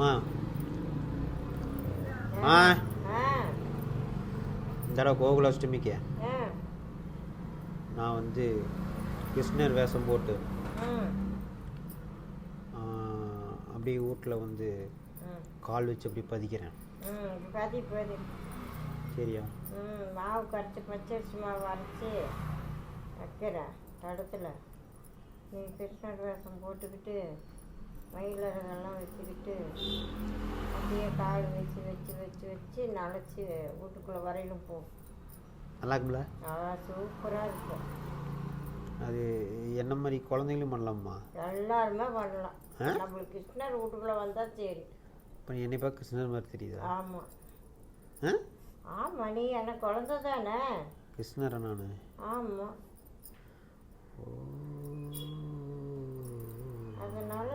அம்மா இந்த தடவை கோகுலாஷ்டமிக்கு நான் வந்து கிருஷ்ணர் வேஷம் போட்டு அப்படியே வீட்டில் வந்து கால் வச்சு அப்படி பதிக்கிறேன். சரியா? மாவு கரைச்சி பச்சரிசி மாவு அரைச்சி வைக்கிறேன் தடத்தில். நீ கிருஷ்ணர் வேஷம் போட்டுக்கிட்டு மயிலறகெல்லாம் வச்சுக்கிட்டு அப்படியே கால் வச்சு வச்சு வச்சு வச்சு நனைச்சி வீட்டுக்குள்ளே வரையிலும் போ. நல்லா இருக்கும்ல? அதான் சூப்பராக இருக்கும். அது என்ன மாதிரி குழந்தைங்களும் பண்ணலாமா? எல்லாருமே பண்ணலாம். நம்மளுக்கு கிருஷ்ணர் வீட்டுக்குள்ளே வந்தால் சரி. இப்போ என்னை பார்க்க கிருஷ்ணர் மாதிரி தெரியுதா? ஆமாம் ஆமாம், நீ என்ன குழந்தை தானே? கிருஷ்ணரா நான்? ஆமாம். ஓ, அதனால